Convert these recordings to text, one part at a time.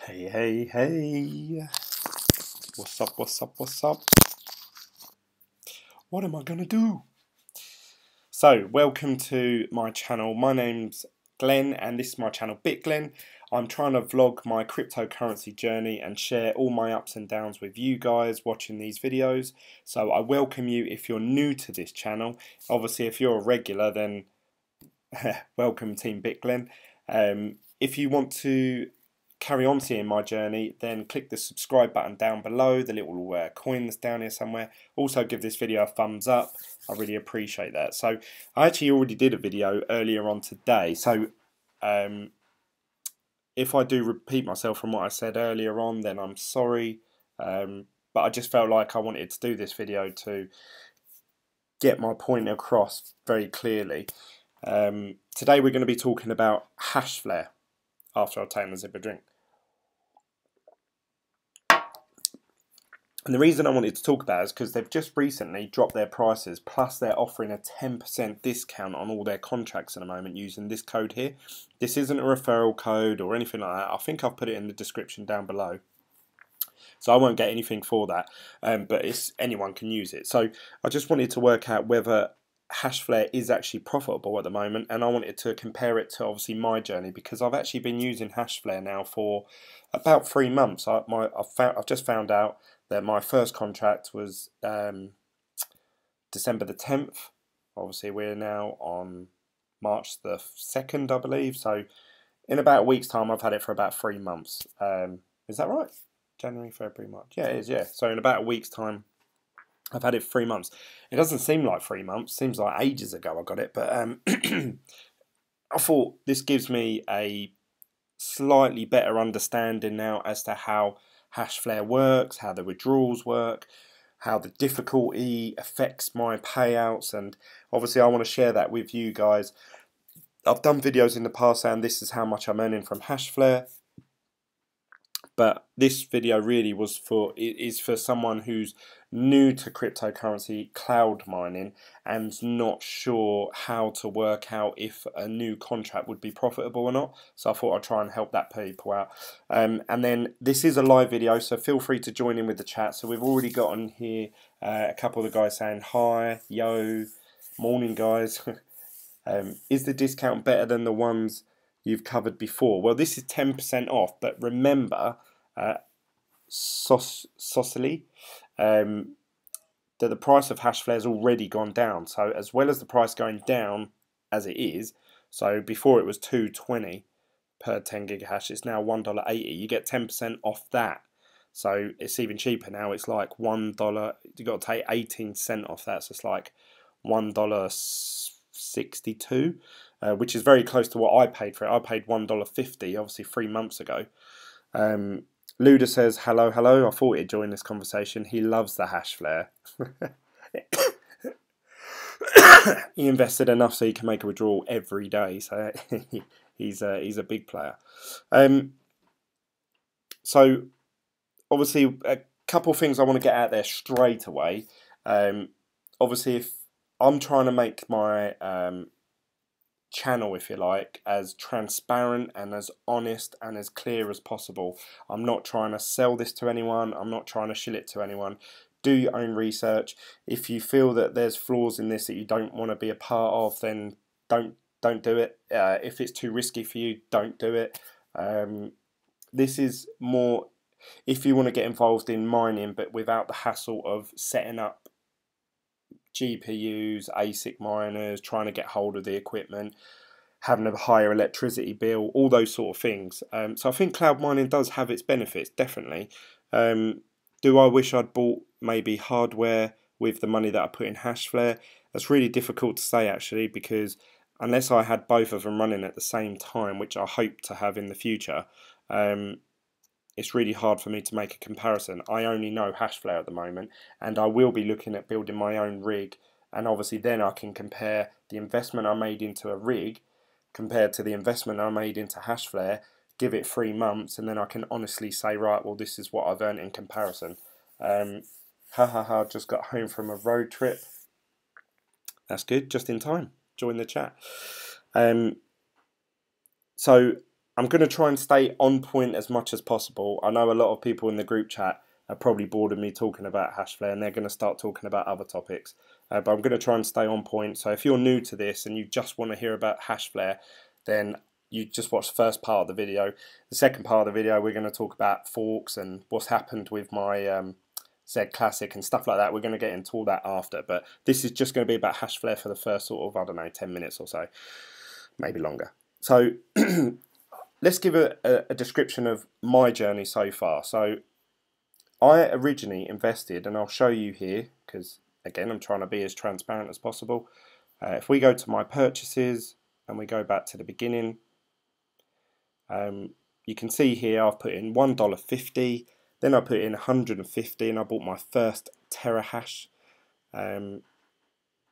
Hey, hey, hey. What's up, what's up, what's up? What am I going to do? So, welcome to my channel. My name's Glenn and this is my channel, Glen. I'm trying to vlog my cryptocurrency journey and share all my ups and downs with you guys watching these videos. So, I welcome you if you're new to this channel. Obviously, if you're a regular, then welcome Team Glen. If you want to carry on seeing my journey, then click the subscribe button down below, the little coin that's down here somewhere. Also give this video a thumbs up, I really appreciate that. So I actually already did a video earlier on today, so if I do repeat myself from what I said earlier on, then I'm sorry, but I just felt like I wanted to do this video to get my point across very clearly. Today we're going to be talking about hash flare after I've taken a sip of drink. And the reason I wanted to talk about it is because they've just recently dropped their prices, plus they're offering a 10% discount on all their contracts at the moment using this code here. This isn't a referral code or anything like that. I think I've put it in the description down below. So I won't get anything for that, but anyone can use it. So I just wanted to work out whether Hashflare is actually profitable at the moment, and I wanted to compare it to obviously my journey, because I've actually been using Hashflare now for about 3 months. I've just found out that my first contract was December the 10th. Obviously we're now on March the 2nd, I believe. So in about a week's time I've had it for about 3 months. Is that right? January, February, March. Yeah, it is, yeah. So in about a week's time I've had it for 3 months. It doesn't seem like 3 months. Seems like ages ago I got it. But I thought this gives me a slightly better understanding now as to how Hashflare works, how the withdrawals work, how the difficulty affects my payouts. And obviously I want to share that with you guys. I've done videos in the past saying this is how much I'm earning from Hashflare. But this video really is for someone who's new to cryptocurrency cloud mining and not sure how to work out if a new contract would be profitable or not. So I thought I'd try and help that people out. And then this is a live video, so feel free to join in with the chat. So we've already got on here a couple of the guys saying hi, yo, morning guys. Is the discount better than the ones you've covered before? Well, this is 10% off, but remember, socially, that the price of Hashflare has already gone down. So as well as the price going down as it is, so before it was $2.20 per 10 gig hash, it's now $1.80. You get 10% off that. So it's even cheaper now. It's like $1. You got to take 18 cents off that. So it's like $1.62. Which is very close to what I paid for it. I paid $1.50, obviously 3 months ago. Luda says, hello, hello. I thought he'd join this conversation. He loves the Hashflare. He invested enough so he can make a withdrawal every day. So he's a big player. So obviously a couple of things I want to get out there straight away. Obviously, if I'm trying to make my channel, if you like, as transparent and as honest and as clear as possible. I'm not trying to sell this to anyone. I'm not trying to shill it to anyone. Do your own research. If you feel that there's flaws in this that you don't want to be a part of, then don't do it. If it's too risky for you, don't do it. This is more if you want to get involved in mining, but without the hassle of setting up GPUs, ASIC miners, trying to get hold of the equipment, having a higher electricity bill, all those sort of things. So I think cloud mining does have its benefits, definitely. Do I wish I'd bought maybe hardware with the money that I put in Hashflare? That's really difficult to say actually, because unless I had both of them running at the same time, which I hope to have in the future, it's really hard for me to make a comparison. I only know Hashflare at the moment, and I will be looking at building my own rig, and obviously then I can compare the investment I made into a rig compared to the investment I made into Hashflare, give it 3 months, and then I can honestly say, right, well, this is what I've earned in comparison. Just got home from a road trip. That's good, just in time. Join the chat. So I'm going to try and stay on point as much as possible. I know a lot of people in the group chat are probably bored of me talking about Hashflare, and they're going to start talking about other topics. But I'm going to try and stay on point. So if you're new to this and you just want to hear about Hashflare, then you just watch the first part of the video. The second part of the video, we're going to talk about forks and what's happened with my Z Classic and stuff like that. We're going to get into all that after. But this is just going to be about Hashflare for the first sort of, I don't know, 10 minutes or so, maybe longer. So let's give a description of my journey so far. So I originally invested, and I'll show you here, because again, I'm trying to be as transparent as possible. If we go to my purchases and we go back to the beginning, you can see here I've put in $1.50, then I put in 150, and I bought my first terahash, and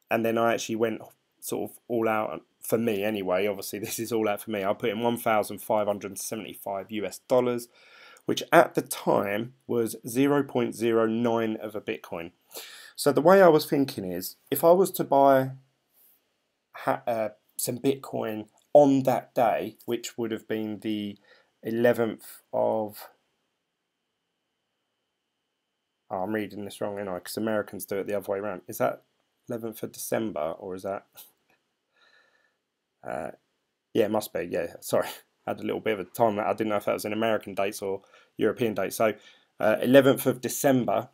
then I actually went sort of all out for me anyway. Obviously, this is all out for me. I put in 1,575 US dollars, which at the time was 0.09 of a Bitcoin. So the way I was thinking is, if I was to buy some Bitcoin on that day, which would have been the 11th of... Oh, I'm reading this wrong, anyway, because Americans do it the other way around. Is that 11th of December, or is that... yeah, it must be, yeah, sorry. I had a little bit of a time that I didn't know if that was in American dates or European dates. So 11th of December,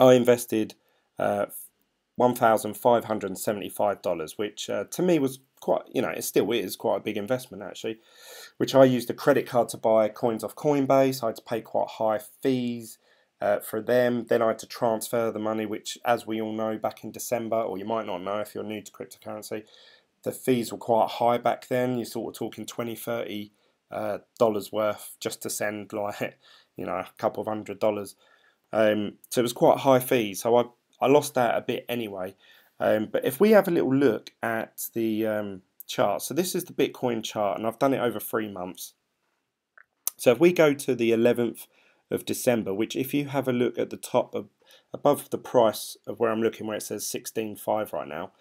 I invested $1,575, which to me was quite, it still is quite a big investment actually, which I used a credit card to buy coins off Coinbase. I had to pay quite high fees for them. Then I had to transfer the money, which, as we all know, back in December, or you might not know if you're new to cryptocurrency, the fees were quite high back then. You're sort of talking $20, $30 worth just to send, like, a couple of $100. So it was quite high fees. So I lost that a bit anyway. But if we have a little look at the chart, so this is the Bitcoin chart, and I've done it over 3 months. So if we go to the 11th of December, which if you have a look at the top above the price of where I'm looking, where it says 16.5 right now,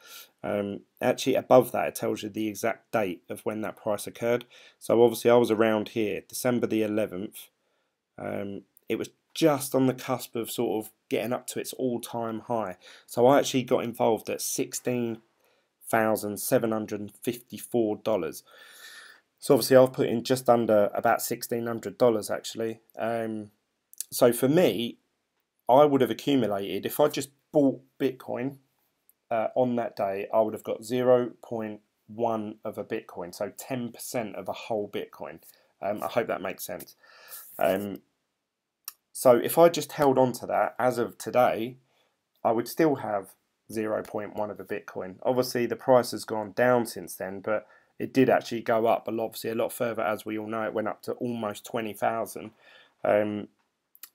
actually above that it tells you the exact date of when that price occurred. So obviously I was around here, December the 11th. It was just on the cusp of sort of getting up to its all-time high. So I actually got involved at $16,754. So obviously I've put in just under about $1,600 actually. So for me, I would have accumulated, if I just bought Bitcoin on that day, I would have got 0.1 of a Bitcoin, so 10% of a whole Bitcoin. I hope that makes sense. So if I just held on to that as of today, I would still have 0.1 of a Bitcoin. Obviously the price has gone down since then, but it did actually go up obviously a lot further. As we all know, it went up to almost 20,000.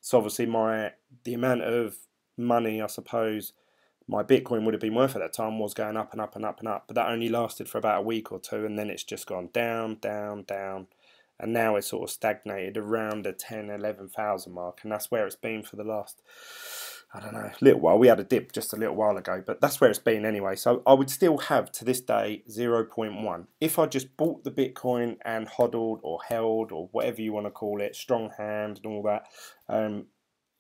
So obviously the amount of money, I suppose, my Bitcoin would have been worth at that time was going up and up and up and up. But that only lasted for about a week or two, and then it's just gone down, down, down. And now it's sort of stagnated around the 10,000, 11,000 mark. And that's where it's been for the last, I don't know, little while. We had a dip just a little while ago, but that's where it's been anyway. So I would still have, to this day, 0.1. If I just bought the Bitcoin and hodled or held or whatever you want to call it, strong hand and all that,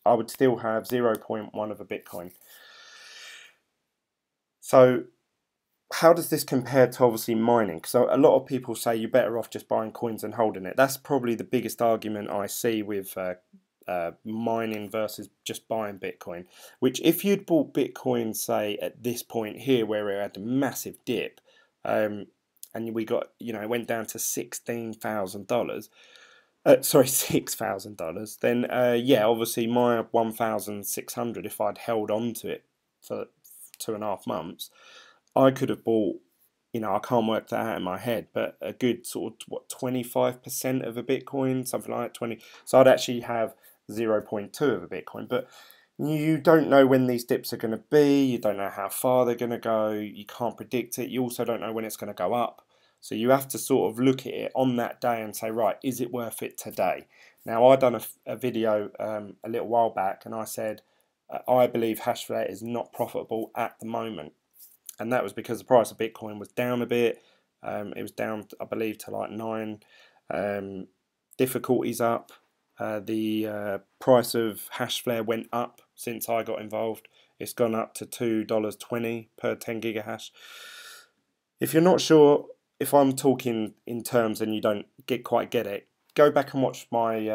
I would still have 0.1 of a Bitcoin. So how does this compare to obviously mining? Because a lot of people say you're better off just buying coins and holding it. That's probably the biggest argument I see with mining versus just buying Bitcoin. Which, if you'd bought Bitcoin, say at this point here where it had a massive dip, and we got, it went down to $16,000. Sorry, $6,000. Then yeah, obviously my 1,600, if I'd held on to it for 2.5 months, I could have bought, I can't work that out in my head, but a good sort of, 25% of a Bitcoin, something like that, 20. So I'd actually have 0.2 of a Bitcoin. But you don't know when these dips are going to be. You don't know how far they're going to go. You can't predict it. You also don't know when it's going to go up. So you have to sort of look at it on that day and say, right, is it worth it today? Now, I done a video a little while back, and I said, I believe Hashflare is not profitable at the moment. And that was because the price of Bitcoin was down a bit. It was down, I believe, to like 9 Difficulty's up. The price of Hashflare went up since I got involved. It's gone up to $2.20 per 10 gigahash. If you're not sure if I'm talking in terms and you don't quite get it, go back and watch my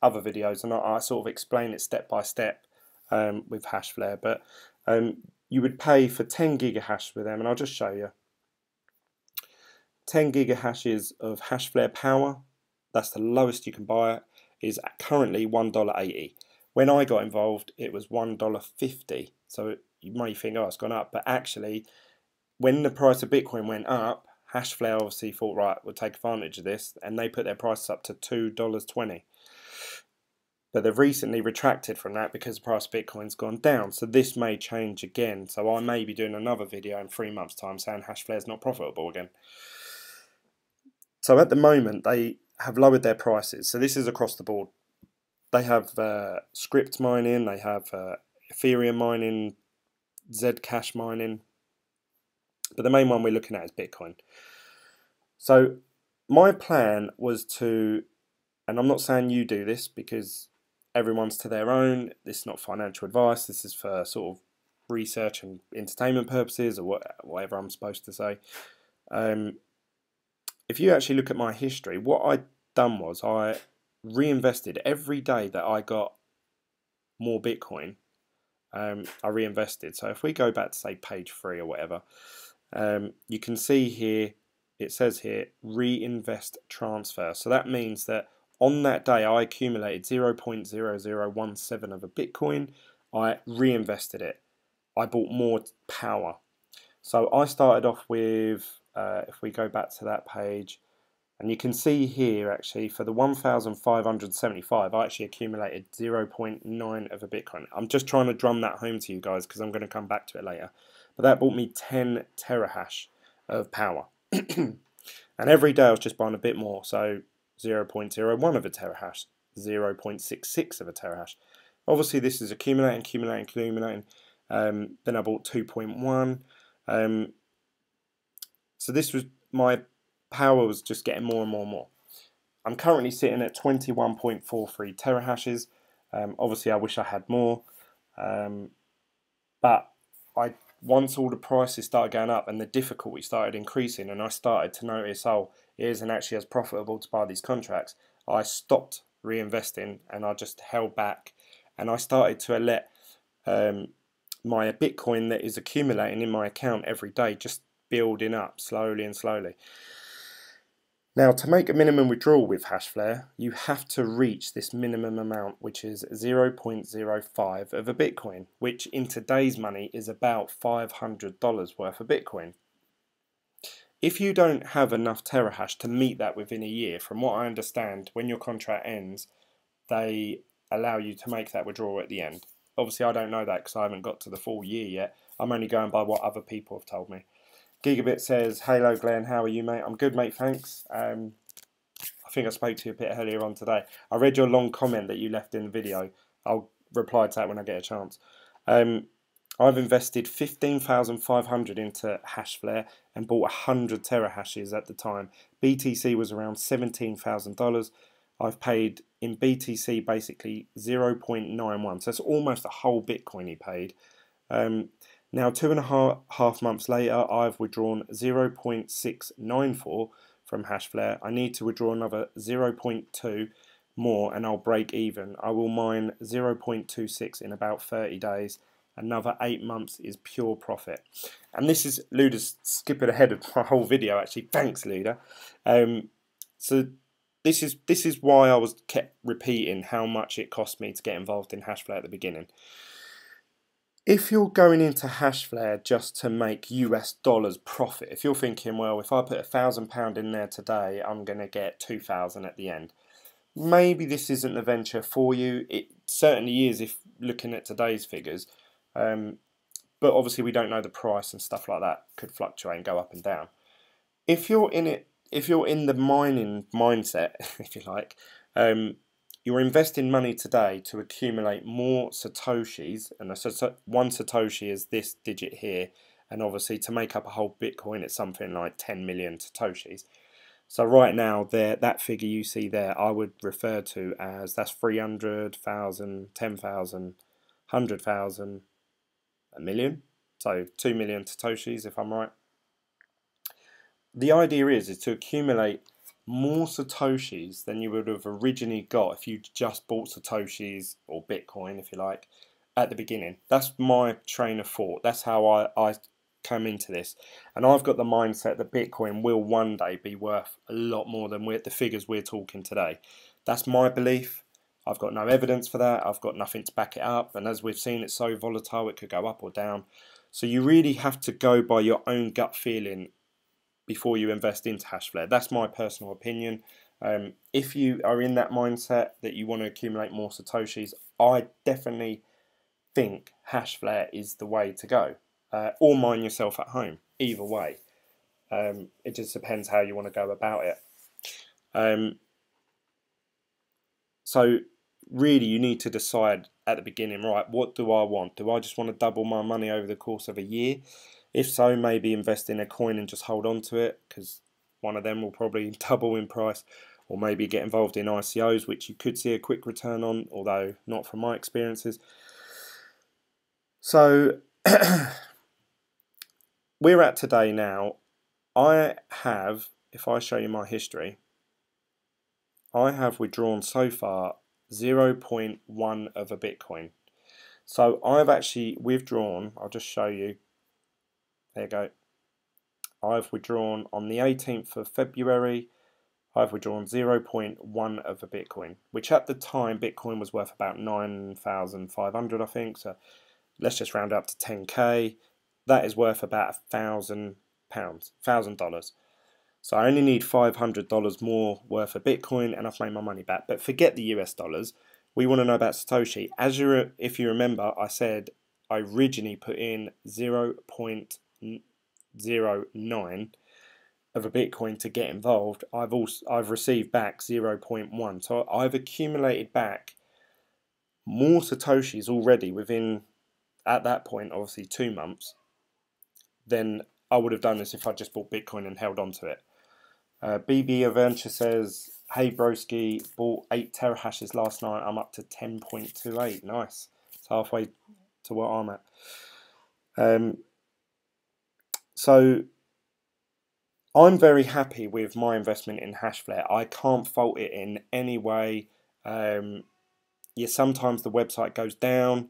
other videos, and I sort of explain it step by step with Hashflare. But you would pay for 10 gigahash with them, and I'll just show you. 10 gigahashes of Hashflare power, that's the lowest you can buy it, is currently $1.80. When I got involved, it was $1.50. So you may think, oh, it's gone up, but actually, when the price of Bitcoin went up, Hashflare obviously thought, right, we'll take advantage of this, and they put their prices up to $2.20. But they've recently retracted from that because the price of Bitcoin's gone down. So this may change again. So I may be doing another video in 3 months' time saying Hashflare's not profitable again. So at the moment, they have lowered their prices. So this is across the board. They have script mining, they have Ethereum mining, Zcash mining. But the main one we're looking at is Bitcoin. So my plan was to, and I'm not saying you do this because everyone's to their own. This is not financial advice. This is for sort of research and entertainment purposes, or whatever I'm supposed to say. If you actually look at my history, what I'd done was I reinvested every day that I got more Bitcoin. I reinvested. So if we go back to say page 3 or whatever, you can see here, it says here, reinvest transfer. So that means that on that day I accumulated 0.0017 of a Bitcoin. I reinvested it. I bought more power. So I started off with, if we go back to that page, and you can see here actually for the 1,575 I actually accumulated 0.9 of a Bitcoin. I'm just trying to drum that home to you guys because I'm going to come back to it later. But that bought me 10 terahash of power. And every day I was just buying a bit more. So 0.01 of a terahash, 0.66 of a terahash. Obviously this is accumulating. Then I bought 2.1. So this was, my power was just getting more and more and more. I'm currently sitting at 21.43 terahashes. Obviously I wish I had more. But once all the prices started going up and the difficulty started increasing, and I started to notice, oh, it isn't actually as profitable to buy these contracts, I stopped reinvesting and I just held back, and I started to let my Bitcoin that is accumulating in my account every day just building up slowly and slowly. Now, to make a minimum withdrawal with Hashflare, you have to reach this minimum amount, which is 0.05 of a Bitcoin, which in today's money is about $500 worth of Bitcoin. If you don't have enough terahash to meet that within a year, from what I understand, when your contract ends, they allow you to make that withdrawal at the end. Obviously, I don't know that because I haven't got to the full year yet. I'm only going by what other people have told me. Gigabit says, "Hello Glenn, how are you, mate?" I'm good, mate, thanks. I think I spoke to you a bit earlier on today. I read your long comment that you left in the video. I'll reply to that when I get a chance. I've invested 15,500 into Hashflare and bought 100 terahashes at the time. BTC was around $17,000. I've paid in BTC basically 0.91, so that's almost a whole Bitcoin he paid. Now, 2.5 months later, I've withdrawn 0.694 from Hashflare. I need to withdraw another 0.2 more and I'll break even. I will mine 0.26 in about 30 days. Another 8 months is pure profit. And this is, Luda's skipping ahead of my whole video actually. Thanks, Luda. So this is why I kept repeating how much it cost me to get involved in Hashflare at the beginning. If you're going into Hashflare just to make US dollars profit, if you're thinking, well, if I put £1,000 in there today, I'm going to get 2,000 at the end. Maybe this isn't the venture for you. It certainly is if looking at today's figures. But obviously we don't know the price and stuff like that. Could fluctuate and go up and down. If you're in it, if you're in the mining mindset, if you like, you're investing money today to accumulate more Satoshis, and one Satoshi is this digit here, and obviously to make up a whole Bitcoin it's something like 10 million Satoshis. So right now, there, that figure you see there, I would refer to as that's 300,000, 10,000, 100,000, a million. So 2 million Satoshis, if I'm right. The idea is to accumulate more Satoshis than you would have originally got if you just bought Satoshis, or Bitcoin if you like, at the beginning. That's my train of thought. That's how I come into this. And I've got the mindset that Bitcoin will one day be worth a lot more than the figures we're talking today. That's my belief. I've got no evidence for that. I've got nothing to back it up. And as we've seen, it's so volatile, it could go up or down. So you really have to go by your own gut feeling before you invest into Hashflare. That's my personal opinion. If you are in that mindset that you want to accumulate more Satoshis, I definitely think Hashflare is the way to go. Or mine yourself at home. Either way. It just depends how you want to go about it. So really you need to decide at the beginning, right, what do I want? Do I just want to double my money over the course of a year? If so, maybe invest in a coin and just hold on to it, because one of them will probably double in price. Or maybe get involved in ICOs, which you could see a quick return on, although not from my experiences. So we're at today now. I have, if I show you my history, I have withdrawn so far 0.1 of a Bitcoin. So I've actually withdrawn, I'll just show you, there you go. I've withdrawn on the 18th of February, I've withdrawn 0.1 of a Bitcoin, which at the time Bitcoin was worth about 9,500 I think, so let's just round up to 10k. That is worth about £1,000, $1,000. So I only need $500 more worth of Bitcoin and I've made my money back. But forget the US dollars. We want to know about Satoshi. If you remember, I said I originally put in 0.09 of a Bitcoin to get involved. I've received back 0.1. So I've accumulated back more Satoshis already within, at that point, obviously 2 months, than I would have done this if I just bought Bitcoin and held on to it. BB Adventure says, hey broski, bought 8 terahashes last night. I'm up to 10.28. Nice. It's halfway to what I'm at. So I'm very happy with my investment in Hashflare. I can't fault it in any way. Yeah, sometimes the website goes down,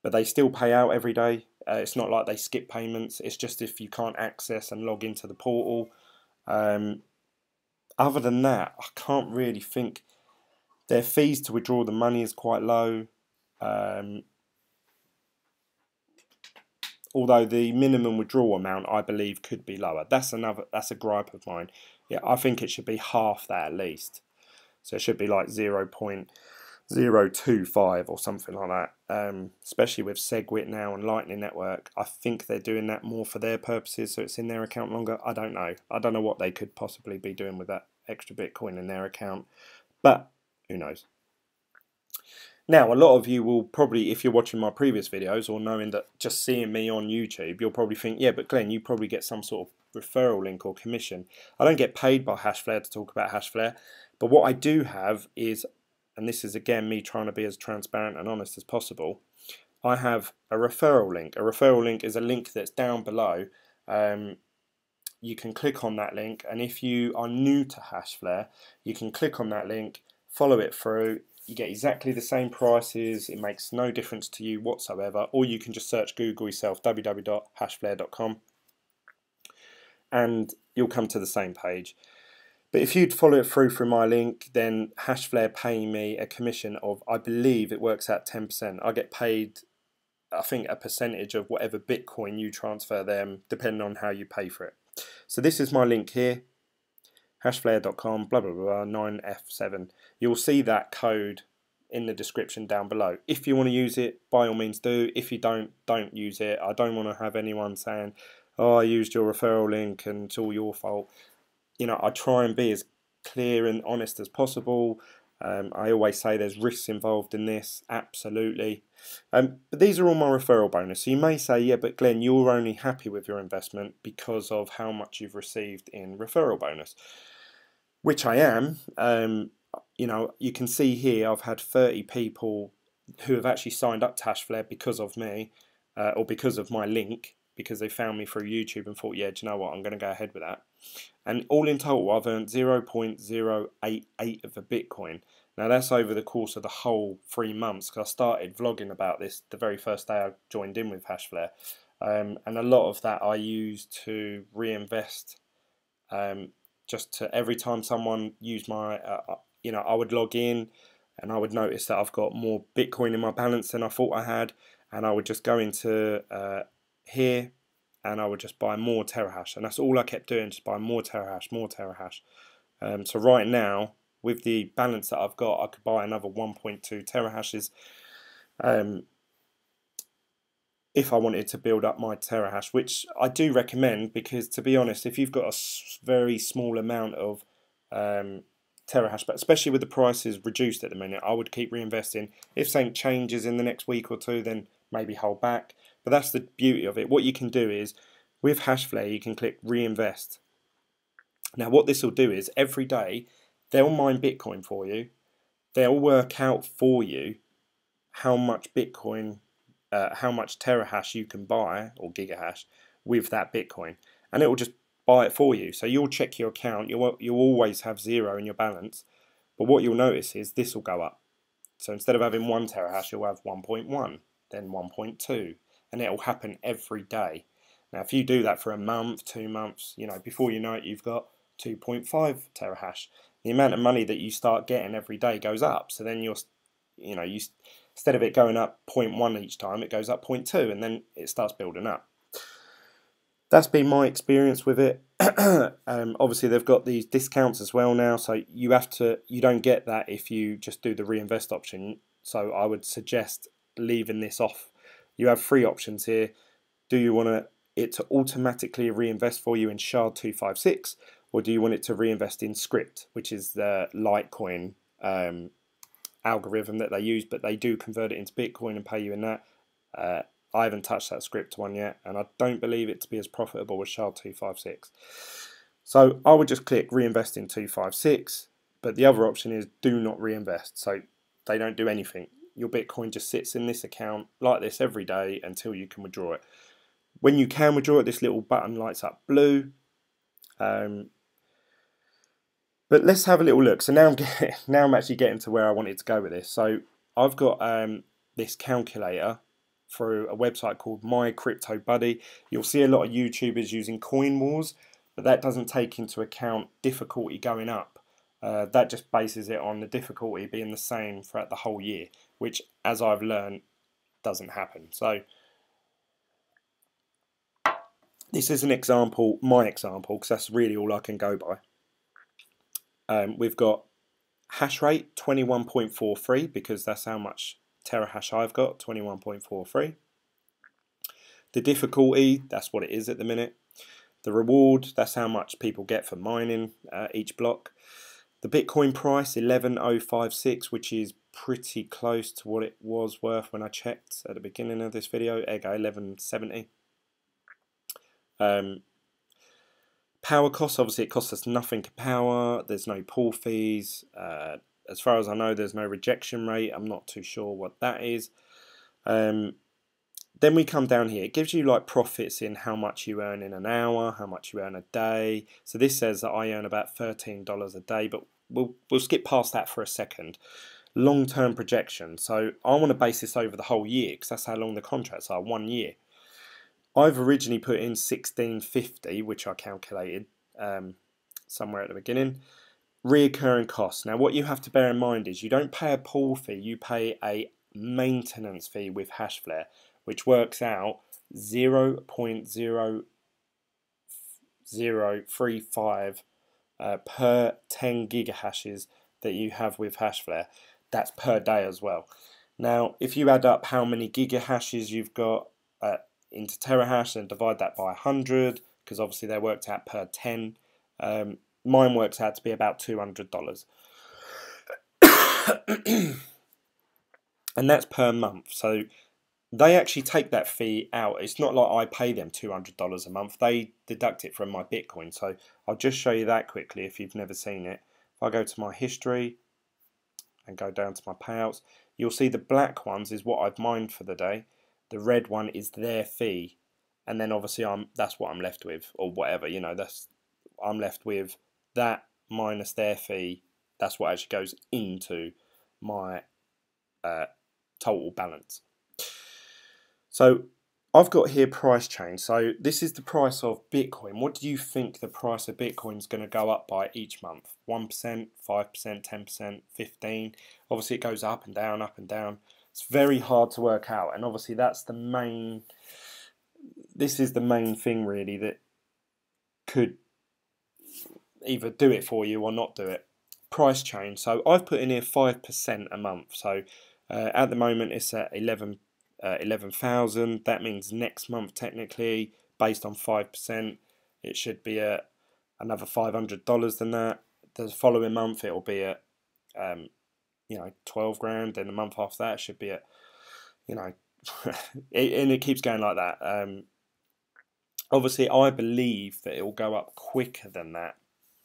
but they still pay out every day. It's not like they skip payments. It's just if you can't access and log into the portal. Other than that, I can't really think. Their fees to withdraw the money is quite low. Although the minimum withdrawal amount, I believe, could be lower. That's a gripe of mine. Yeah, I think it should be half that at least. So it should be like 0.025 or something like that. Especially with SegWit now and Lightning Network, I think they're doing that more for their purposes, so it's in their account longer. I don't know. I don't know what they could possibly be doing with that extra Bitcoin in their account, but who knows. Now, a lot of you will probably, if you're watching my previous videos or knowing that just seeing me on YouTube, you'll probably think, yeah, but Glenn, you probably get some sort of referral link or commission. I don't get paid by Hashflare to talk about Hashflare, but what I do have is, and this is again me trying to be as transparent and honest as possible, I have a referral link. A referral link is a link that's down below. You can click on that link, and if you are new to Hashflare, you can click on that link, follow it through. You get exactly the same prices. It makes no difference to you whatsoever. Or you can just search Google yourself, www.hashflare.com, and you'll come to the same page. But if you'd follow it through my link, then Hashflare pay me a commission of, I believe it works out 10%. I get paid, I think, a percentage of whatever Bitcoin you transfer them, depending on how you pay for it. So this is my link here, hashflare.com, blah, blah, blah, 9F7. You'll see that code in the description down below. If you want to use it, by all means do. If you don't use it. I don't want to have anyone saying, oh, I used your referral link and it's all your fault. You know, I try and be as clear and honest as possible. I always say there's risks involved in this, absolutely. But these are all my referral bonus. So you may say, yeah, but Glenn, you're only happy with your investment because of how much you've received in referral bonus. which I am. You know, you can see here I've had 30 people who have actually signed up to Hashflare because of me, or because of my link, because they found me through YouTube and thought, yeah, do you know what, I'm going to go ahead with that. And all in total, I've earned 0.088 of a Bitcoin. Now that's over the course of the whole 3 months, because I started vlogging about this the very first day I joined in with Hashflare. And a lot of that I used to reinvest, just to every time someone used my, you know, I would log in and I would notice that I've got more Bitcoin in my balance than I thought I had, and I would just go into here and I would just buy more terahash, and that's all I kept doing, just buy more terahash, more terahash. So right now, with the balance that I've got, I could buy another 1.2 terahashes if I wanted to build up my terahash, which I do recommend, because to be honest, if you've got a very small amount of terahash, but especially with the prices reduced at the minute, I would keep reinvesting. If something changes in the next week or two, then maybe hold back. But that's the beauty of it. What you can do is, with Hashflare, you can click reinvest. Now what this will do is, every day they'll mine Bitcoin for you. They'll work out for you how much Bitcoin, how much terahash you can buy, or gigahash, with that Bitcoin, and it will just buy it for you. So you'll check your account, you'll always have 0 in your balance, but what you'll notice is this will go up. So instead of having 1 terahash, you'll have 1.1, then 1.2, and it will happen every day. Now if you do that for a month, 2 months, you know, before you know it, you've got 2.5 terahash. The amount of money that you start getting every day goes up. So then you're, you know, instead of it going up 0.1 each time, it goes up 0.2, and then it starts building up. That's been my experience with it. Obviously they've got these discounts as well now, so you don't get that if you just do the reinvest option. So I would suggest leaving this off. You have 3 options here. Do you want it to automatically reinvest for you in SHA-256, or do you want it to reinvest in script, which is the Litecoin algorithm that they use, but they do convert it into Bitcoin and pay you in that. I haven't touched that script one yet, and I don't believe it to be as profitable as SHA-256. So I would just click reinvest in 256, but the other option is do not reinvest. So they don't do anything. Your Bitcoin just sits in this account like this every day until you can withdraw it. When you can withdraw it, this little button lights up blue. But let's have a little look. So now I'm actually getting to where I wanted to go with this. So I've got this calculator through a website called My Crypto Buddy. You'll see a lot of YouTubers using Coin Wars, but that doesn't take into account difficulty going up. That just bases it on the difficulty being the same throughout the whole year, which, as I've learned, doesn't happen. So this is an example, my example, because that's really all I can go by. We've got hash rate 21.43, because that's how much terahash I've got, 21.43. The difficulty, that's what it is at the minute. The reward, that's how much people get for mining each block. The Bitcoin price, 11,056, which is pretty close to what it was worth when I checked at the beginning of this video, ergo 1170. Power costs, obviously it costs us nothing to power, there's no pool fees, as far as I know there's no rejection rate, I'm not too sure what that is. Then we come down here, it gives you like profits in how much you earn in an hour, how much you earn a day. So this says that I earn about $13 a day, but we'll skip past that for a second. Long-term projection, so I want to base this over the whole year, because that's how long the contracts are, 1 year. I've originally put in 1650, which I calculated somewhere at the beginning. Reoccurring costs. Now what you have to bear in mind is you don't pay a pool fee, you pay a maintenance fee with Hashflare, which works out 0.0035 per 10 gigahashes that you have with Hashflare. That's per day as well. Now if you add up how many gigahashes you've got into terahash and divide that by 100, because obviously they're worked out per 10, mine works out to be about $200. And that's per month. So they actually take that fee out. It's not like I pay them $200 a month. They deduct it from my Bitcoin. So I'll just show you that quickly if you've never seen it. If I go to my history and go down to my payouts, you'll see the black ones is what I've mined for the day. The red one is their fee, and then obviously that's what I'm left with, or whatever, you know, I'm left with that minus their fee. That's what actually goes into my total balance. So I've got here price change. So this is the price of Bitcoin. What do you think the price of Bitcoin is going to go up by each month? 1%, 5%, 10%, 15%. Obviously it goes up and down, up and down. It's very hard to work out, and obviously that's the main, this is the main thing really that could either do it for you or not do it. Price change. So I've put in here 5% a month. So at the moment it's at 11,000. That means next month technically, based on 5%, it should be at another $500 than that. The following month it'll be at 12 grand. Then the month after that it should be at, and it keeps going like that. Obviously I believe that it will go up quicker than that,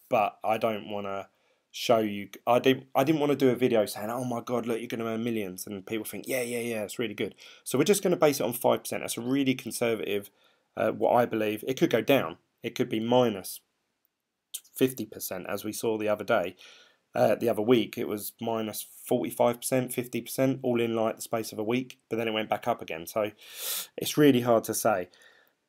but I don't want to show you. I didn't want to do a video saying, oh my god, look, you're going to earn millions, and people think yeah, it's really good. So we're just going to base it on 5%. That's a really conservative, what I believe. It could go down. It could be minus 50%, as we saw the other day. The other week it was minus 45%, 50%, all in like the space of a week, but then it went back up again. So it's really hard to say.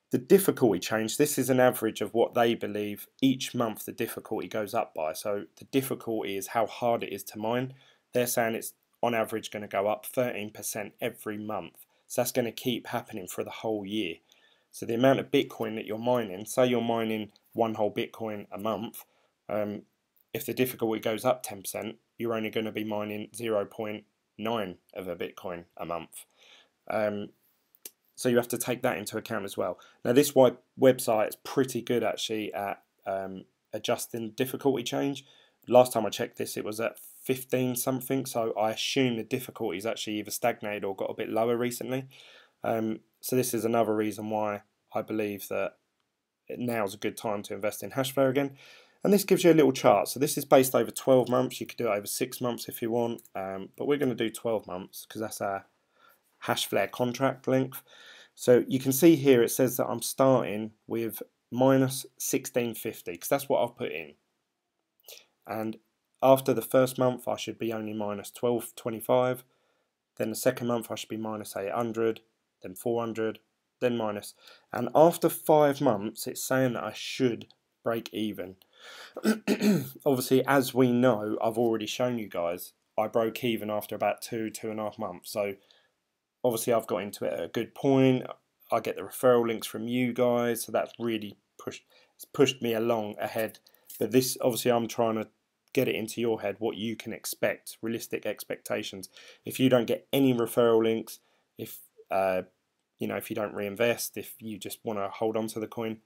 The difficulty change, this is an average of what they believe each month the difficulty goes up by. So the difficulty is how hard it is to mine. They're saying it's on average going to go up 13% every month. So that's going to keep happening for the whole year. So the amount of Bitcoin that you're mining, say you're mining one whole Bitcoin a month, if the difficulty goes up 10%, you're only going to be mining 0.9 of a Bitcoin a month. So you have to take that into account as well. Now this website is pretty good actually at adjusting difficulty change. Last time I checked this, it was at 15 something, so I assume the difficulty is actually either stagnated or got a bit lower recently. So this is another reason why I believe that now's a good time to invest in Hashflare again. And this gives you a little chart. So this is based over 12 months. You could do it over 6 months if you want, but we're going to do 12 months because that's our Hashflare contract length. So you can see here it says that I'm starting with minus 1650 because that's what I've put in. And after the first month I should be only minus 1225. Then the second month I should be minus 800, then 400, then minus. And after 5 months it's saying that I should break even. Obviously, as we know, I've already shown you guys, I broke even after about 2.5 months. So obviously I've got into it at a good point. I get the referral links from you guys, so that's really pushed me along ahead. But this, obviously I'm trying to get it into your head what you can expect, realistic expectations. If you don't get any referral links, if if you don't reinvest, if you just want to hold on to the coin.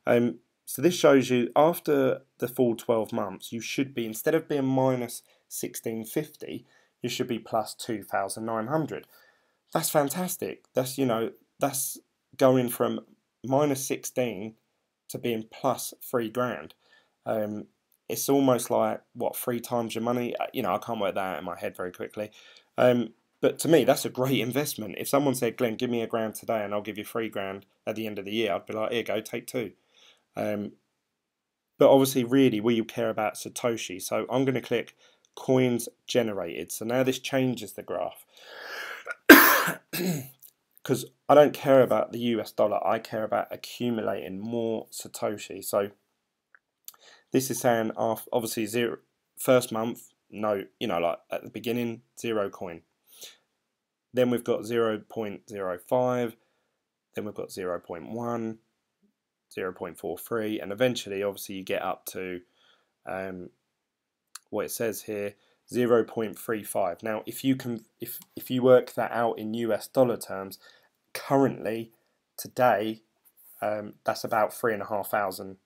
So this shows you after the full 12 months, you should be, instead of being minus 1650, you should be plus 2,900. That's fantastic. That's, that's going from minus 16 to being plus 3 grand. It's almost like, what, 3 times your money? I can't work that out in my head very quickly. But to me, that's a great investment. If someone said, Glenn, give me £1 today and I'll give you 3 grand at the end of the year, I'd be like, here you go, take 2. But obviously, really, we care about Satoshi. So I'm going to click coins generated. So now this changes the graph. Because I don't care about the US dollar. I care about accumulating more Satoshi. So this is saying, obviously, first month, no, like at the beginning, 0 coin. Then we've got 0.05. Then we've got 0.1. 0.43, and eventually obviously you get up to what it says here, 0.35. Now if you work that out in US dollar terms, currently today that's about £3,500.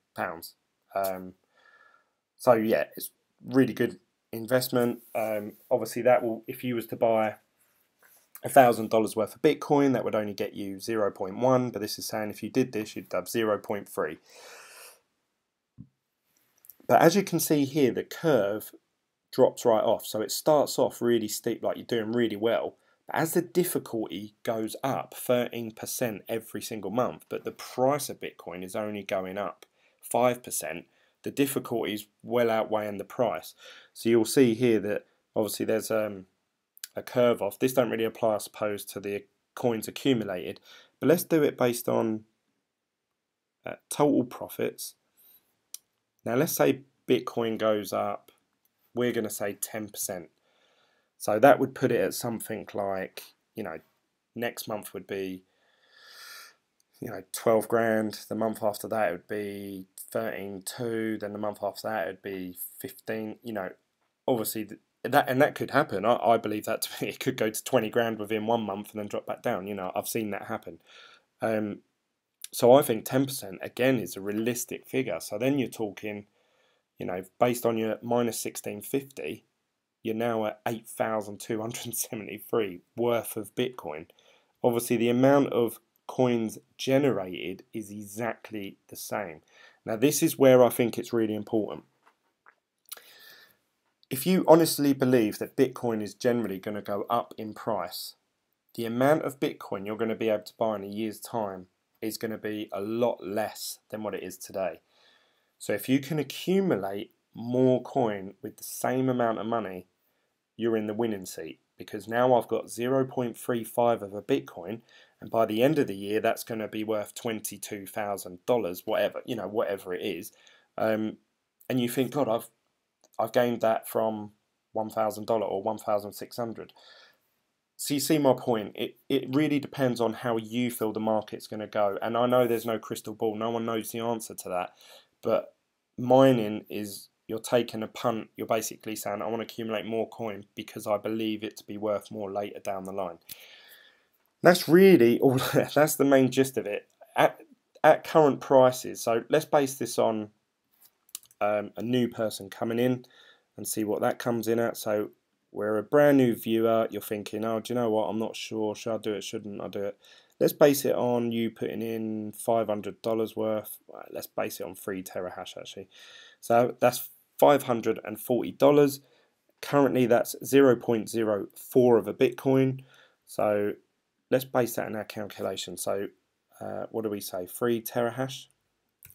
So yeah, it's really good investment. Obviously that will, if you was to buy $1,000 worth of Bitcoin, that would only get you 0.1, but this is saying if you did this, you'd have 0.3. But as you can see here, the curve drops right off. So it starts off really steep, like you're doing really well. But as the difficulty goes up 13% every single month, but the price of Bitcoin is only going up 5%, the difficulty is well outweighing the price. So you'll see here that obviously there's a curve off. This don't really apply, I suppose, to the coins accumulated, but let's do it based on total profits. Now let's say Bitcoin goes up, we're going to say 10%. So that would put it at something like, next month would be, 12 grand. The month after that it would be 13.2. Then the month after that it would be 15. Obviously that could happen. I believe that it could go to 20 grand within 1 month and then drop back down. I've seen that happen. So I think 10% again is a realistic figure. So then you're talking, based on your minus 1650, you're now at 8,273 worth of Bitcoin. Obviously, the amount of coins generated is exactly the same. Now, this is where I think it's really important. If you honestly believe that Bitcoin is generally going to go up in price, the amount of Bitcoin you're going to be able to buy in a year's time is going to be a lot less than what it is today. So if you can accumulate more coin with the same amount of money, you're in the winning seat, because now I've got 0.35 of a Bitcoin, and by the end of the year that's going to be worth $22,000, whatever it is, and you think, God, I've gained that from $1,000 or $1,600. So you see my point. It really depends on how you feel the market's going to go, and I know there's no crystal ball, no one knows the answer to that, but mining is, you're taking a punt. You're basically saying, I want to accumulate more coin because I believe it to be worth more later down the line. That's really all. That's the main gist of it at current prices. So let's base this on a new person coming in and see what that comes in at. So we're a brand new viewer. You're thinking, oh, do you know what? I'm not sure. Should I do it? Shouldn't I do it? Let's base it on you putting in $500 worth. Right, let's base it on 3 terahash actually. So that's $540. Currently that's 0.04 of a Bitcoin. So let's base that in our calculation. So what do we say? 3 terahash.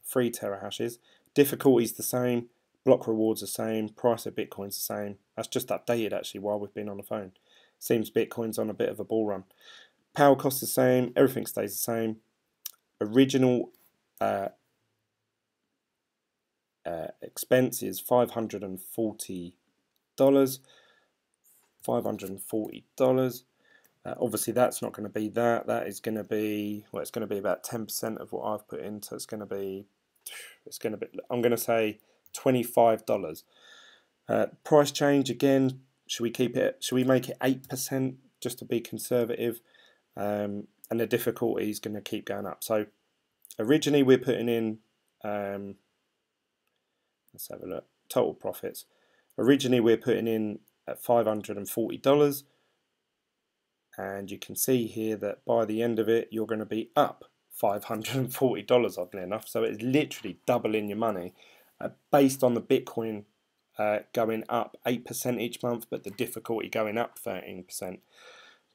3 terahashes. Difficulty is the same. Block rewards the same. Price of Bitcoin's the same. That's just updated actually while we've been on the phone. Seems Bitcoin's on a bit of a bull run. Power cost the same. Everything stays the same. Original expense is $540. $540. Obviously, that's not going to be that. That is going to be, well, it's going to be about 10% of what I've put in. So it's going to be, I'm going to say $25. Price change again. Should we keep it? Should we make it 8% just to be conservative? And the difficulty is going to keep going up. So originally we're putting in, let's have a look, total profits. Originally we're putting in at $540, and you can see here that by the end of it you're going to be up $540, oddly enough. So it's literally doubling your money based on the Bitcoin going up 8% each month, but the difficulty going up 13%.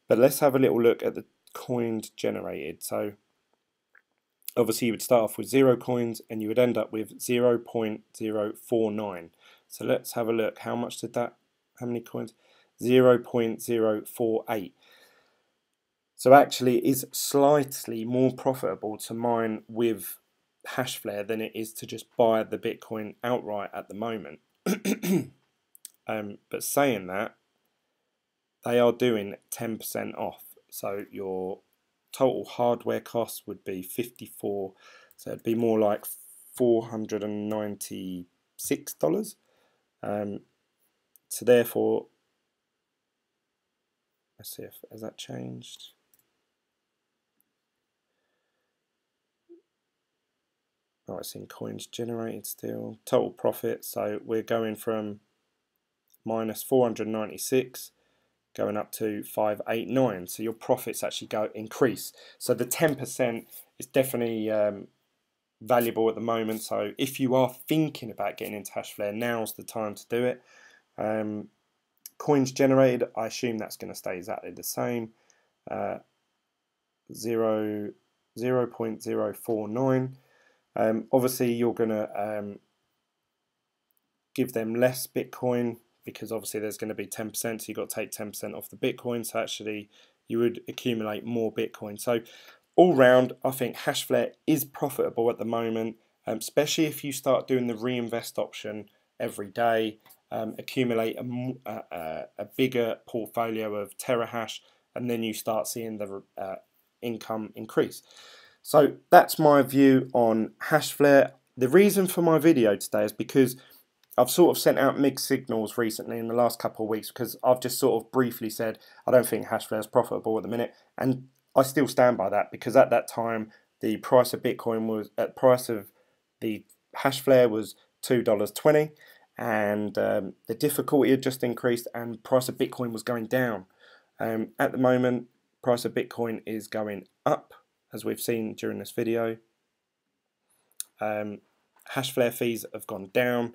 But let's have a little look at the coins generated. So obviously you would start off with 0 coins and you would end up with 0.049. So let's have a look. How much did that, how many coins? 0.048. So actually it is slightly more profitable to mine with Hashflare than it is to just buy the Bitcoin outright at the moment. But saying that, they are doing 10% off. So your total hardware cost would be 54, so it'd be more like $496. So therefore, let's see if has that changed. Oh, it's in coins generated still. Total profit. So we're going from minus 496. Going up to 589, so your profits actually increase. So the 10% is definitely valuable at the moment. So if you are thinking about getting into Hashflare, now's the time to do it. Coins generated, I assume that's going to stay exactly the same. 0.049. Obviously, you're going to give them less Bitcoin because obviously there's going to be 10%, so you've got to take 10% off the Bitcoin. So actually, you would accumulate more Bitcoin. So all round, I think Hashflare is profitable at the moment, especially if you start doing the reinvest option every day, accumulate a bigger portfolio of terahash, and then you start seeing the income increase. So that's my view on Hashflare. The reason for my video today is because I've sort of sent out mixed signals recently in the last couple of weeks, because I've just sort of briefly said I don't think Hashflare is profitable at the minute, and I still stand by that, because at that time the price of Bitcoin was price of the Hashflare was $2.20, and the difficulty had just increased, and price of Bitcoin was going down. At the moment, price of Bitcoin is going up, as we've seen during this video. Hashflare fees have gone down,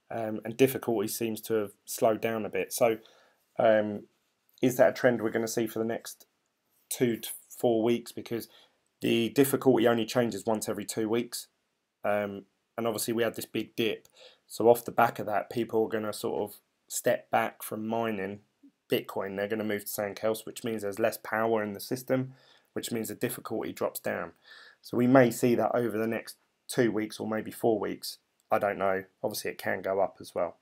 and difficulty seems to have slowed down a bit. So is that a trend we're going to see for the next 2 to 4 weeks? Because the difficulty only changes once every 2 weeks, and obviously we had this big dip. So off the back of that, people are going to sort of step back from mining Bitcoin. They're going to move to something else, which means there's less power in the system, which means the difficulty drops down. So we may see that over the next 2 weeks or maybe 4 weeks. I don't know. Obviously it can go up as well.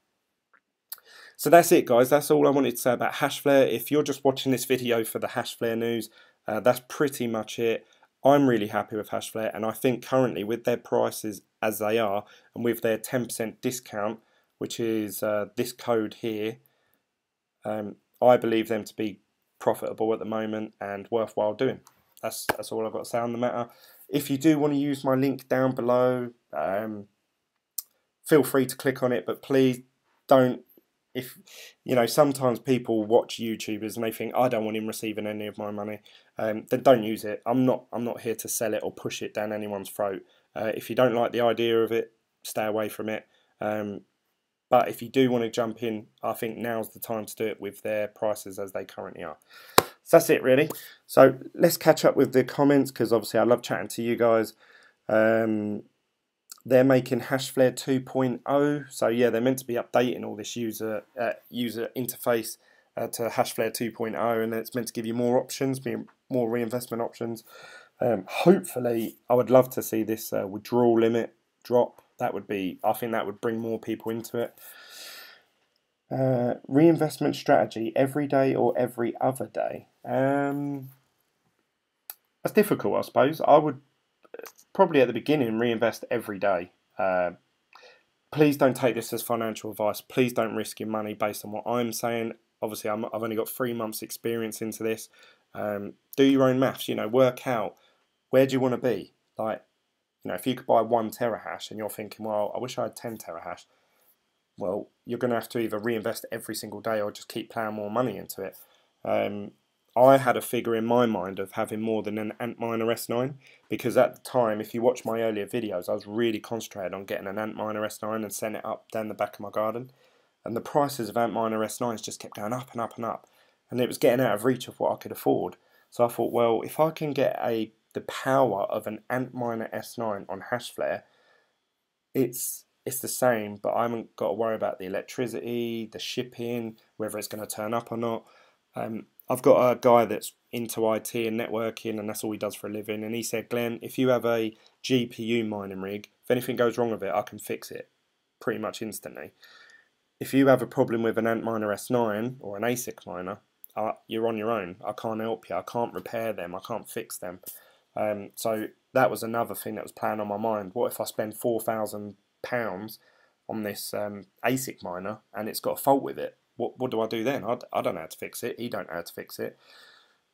So that's it, guys. That's all I wanted to say about Hashflare. If you're just watching this video for the Hashflare news, that's pretty much it. I'm really happy with Hashflare, and I think currently with their prices as they are, and with their 10% discount, which is this code here, I believe them to be profitable at the moment and worthwhile doing. That's all I've got to say on the matter. If you do want to use my link down below, feel free to click on it, but please don't. If you know, sometimes people watch YouTubers and they think I don't want him receiving any of my money, then don't use it. I'm not here to sell it or push it down anyone's throat. If you don't like the idea of it, stay away from it. But if you do want to jump in, I think now's the time to do it with their prices as they currently are. So that's it, really. So let's catch up with the comments, because obviously I love chatting to you guys. They're making Hashflare 2.0, so yeah, they're meant to be updating all this user interface to Hashflare 2.0, and it's meant to give you more options, more reinvestment options. Hopefully, I would love to see this withdrawal limit drop. That would be, I think that would bring more people into it. Reinvestment strategy, every day or every other day? That's difficult, I suppose. I would probably at the beginning reinvest every day. Please don't take this as financial advice. Please don't risk your money based on what I'm saying. Obviously, I've only got 3 months experience into this. Do your own maths, you know, work out where do you want to be. Like, you know, if you could buy 1 terahash and you're thinking, well, I wish I had 10 terahash. Well, you're going to have to either reinvest every single day or just keep plowing more money into it. I had a figure in my mind of having more than an Antminer S9, because at the time, if you watch my earlier videos, I was really concentrated on getting an Antminer S9 and setting it up down the back of my garden. And the prices of Antminer S9s just kept going up and up and up. And it was getting out of reach of what I could afford. So I thought, well, if I can get the power of an Antminer S9 on Hashflare, it's the same, but I haven't got to worry about the electricity, the shipping, whether it's going to turn up or not. I've got a guy that's into IT and networking, and that's all he does for a living, and he said, Glenn, if you have a GPU mining rig, if anything goes wrong with it, I can fix it pretty much instantly. If you have a problem with an Antminer S9 or an ASIC miner, you're on your own. I can't help you. I can't repair them. I can't fix them. So that was another thing that was playing on my mind. What if I spend £4,000 on this ASIC miner and it's got a fault with it? What do I do then? I don't know how to fix it. He don't know how to fix it.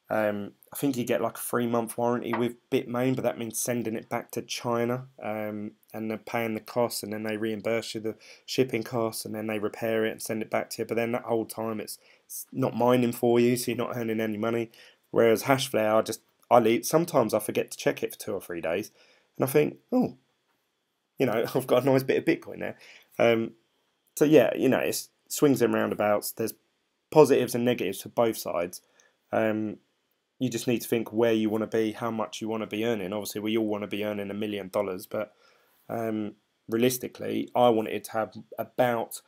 I think you get like a 3-month warranty with Bitmain, but that means sending it back to China, and they're paying the costs, and then they reimburse you the shipping costs, and then they repair it and send it back to you. But then that whole time it's not mining for you, so you're not earning any money. Whereas Hashflare, I leave. Sometimes I forget to check it for 2 or 3 days, and I think, oh, you know, I've got a nice bit of Bitcoin there. So yeah, you know, it's swings and roundabouts. There's positives and negatives for both sides. You just need to think where you want to be, how much you want to be earning. Obviously, we all want to be earning $1 million, but realistically, I wanted to have about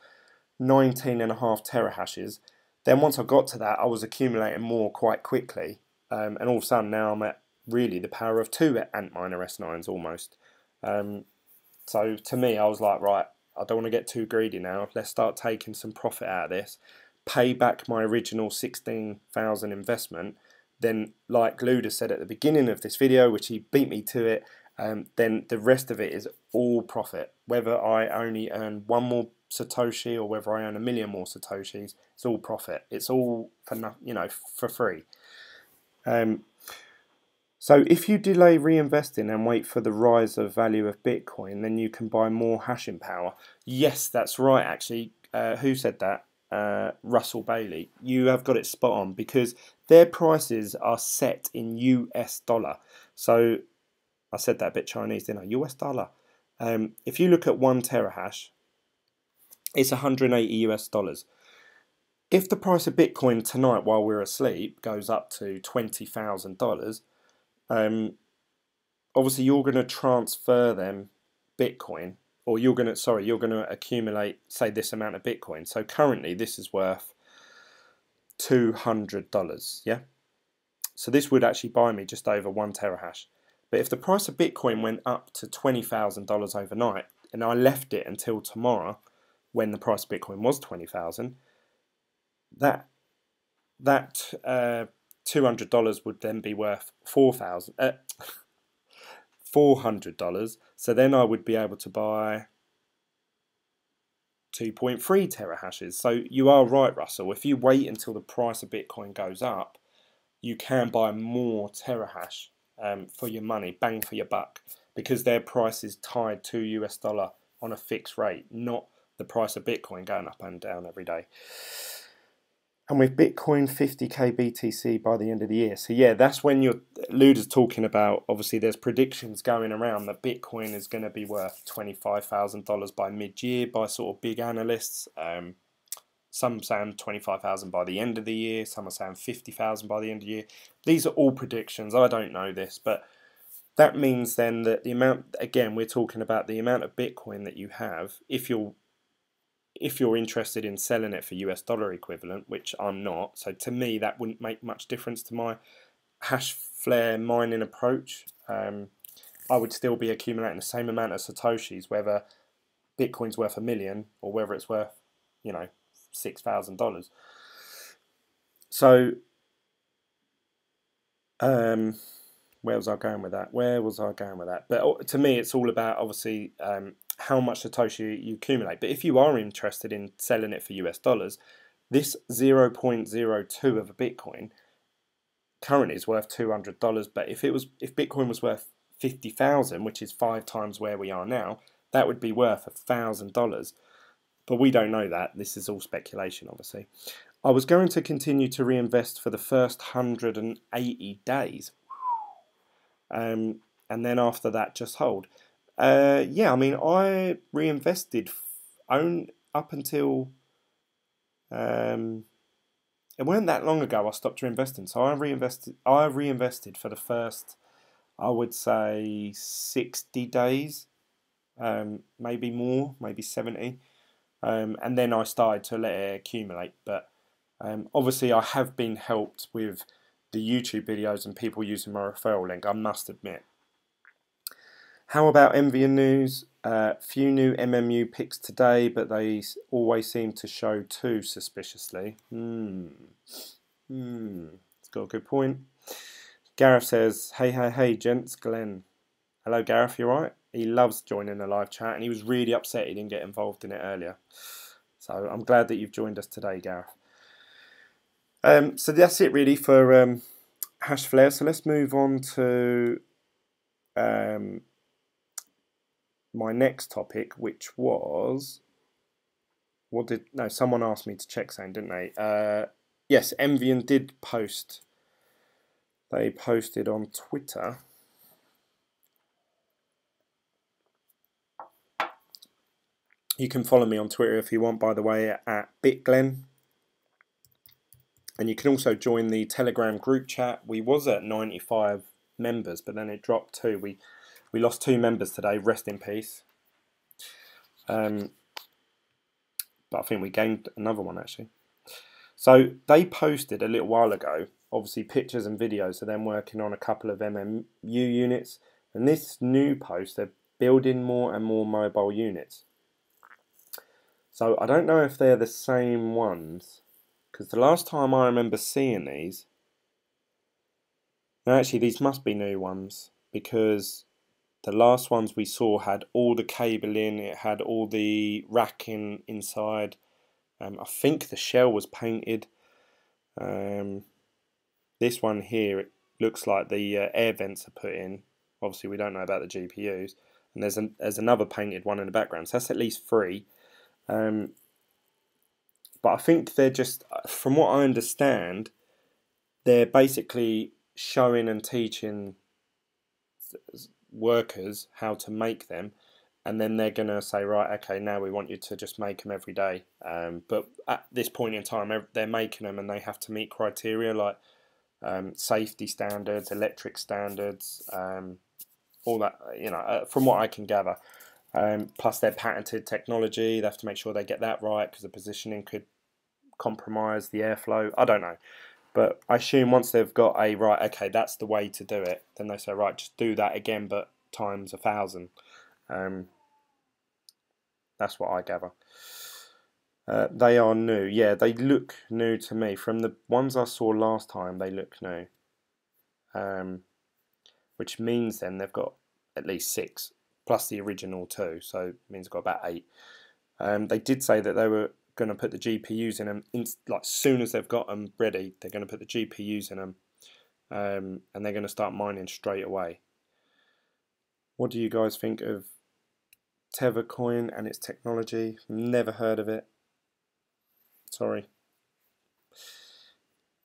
19.5 terahashes. Then once I got to that, I was accumulating more quite quickly, and all of a sudden now I'm at really the power of 2 Antminer S9s almost. So to me, I was like, right, I don't want to get too greedy now. Let's start taking some profit out of this, pay back my original 16,000 investment. Then, like Luda said at the beginning of this video, which he beat me to it, then the rest of it is all profit. Whether I only earn 1 more Satoshi or whether I earn 1 million more Satoshis, it's all profit. It's all for, you know, for free. So if you delay reinvesting and wait for the rise of value of Bitcoin, then you can buy more hashing power. Yes, that's right, actually. Who said that? Russell Bailey. You have got it spot on, because their prices are set in US dollar. So I said that a bit Chinese, didn't I? US dollar. If you look at 1 terahash, it's 180 US dollars. If the price of Bitcoin tonight while we're asleep goes up to $20,000, obviously you're going to transfer them Bitcoin, or you're going to accumulate, say, this amount of Bitcoin. So currently this is worth $200, yeah? So this would actually buy me just over 1 terahash. But if the price of Bitcoin went up to $20,000 overnight, and I left it until tomorrow, when the price of Bitcoin was 20,000, that $200 would then be worth $400. So then I would be able to buy 2.3 terahashes. So you are right, Russell. If you wait until the price of Bitcoin goes up, you can buy more terahash for your money, bang for your buck, because their price is tied to US dollar on a fixed rate, not the price of Bitcoin going up and down every day. And with Bitcoin 50k BTC by the end of the year. So yeah, that's when Luda's talking about, obviously there's predictions going around that Bitcoin is going to be worth $25,000 by mid-year by sort of big analysts. Some saying 25,000 by the end of the year, some are saying 50,000 by the end of the year. These are all predictions. I don't know this, but that means then that the amount, again, we're talking about the amount of Bitcoin that you have, if you're interested in selling it for US dollar equivalent, which I'm not, so to me that wouldn't make much difference to my hash flare mining approach. I would still be accumulating the same amount of Satoshis, whether Bitcoin's worth $1 million or whether it's worth, you know, $6,000. So, where was I going with that? But to me, it's all about, obviously, how much Satoshi you accumulate. But if you are interested in selling it for US dollars, this 0.02 of a Bitcoin currently is worth $200. But if Bitcoin was worth 50,000, which is 5 times where we are now, that would be worth $1,000. But we don't know that. This is all speculation, obviously. I was going to continue to reinvest for the first 180 days. And then after that, just hold. Yeah, I mean, I reinvested up until... it weren't that long ago I stopped reinvesting. So I reinvested for the first, I would say, 60 days. Maybe more, maybe 70. And then I started to let it accumulate. But obviously I have been helped with the YouTube videos and people using my referral link, I must admit. How about Envy and News? Few new MMU picks today, but they always seem to show 2 suspiciously. It's got a good point. Gareth says, hey gents, Glenn. Hello Gareth, you alright? He loves joining the live chat and he was really upset he didn't get involved in it earlier. So I'm glad that you've joined us today, Gareth. So that's it really for hash flare. So let's move on to my next topic, which was, someone asked me to check something, didn't they? Yes, Envian did post. They posted on Twitter. You can follow me on Twitter if you want, by the way, at glen. And you can also join the Telegram group chat. We was at 95 members, but then it dropped 2. We lost 2 members today, rest in peace. But I think we gained another one actually. So they posted a little while ago, obviously pictures and videos of them working on a couple of MMU units. And this new post, they're building more and more mobile units. So I don't know if they're the same ones, because the last time I remember seeing these, no, actually these must be new ones, because the last ones we saw had all the cabling, it had all the racking inside. I think the shell was painted. This one here, it looks like the air vents are put in. Obviously we don't know about the GPUs. And there's another painted one in the background, so that's at least 3. But I think they're just, from what I understand, they're basically showing and teaching workers how to make them, and then they're going to say, right, okay, now we want you to just make them every day. But at this point in time, they're making them and they have to meet criteria like safety standards, electric standards, all that, from what I can gather. Plus their patented technology, they have to make sure they get that right, because the positioning could compromise the airflow. I don't know. But I assume once they've got a, right, okay, that's the way to do it, then they say, right, just do that again, but times 1,000. That's what I gather. They are new. Yeah, they look new to me. From the ones I saw last time, they look new. Which means then they've got at least 6, plus the original 2, so it means they've got about 8. They did say that they were going to put the GPUs in them, like soon as they've got them ready, they're going to put the GPUs in them, and they're going to start mining straight away. What do you guys think of Tethercoin and its technology? Never heard of it. Sorry.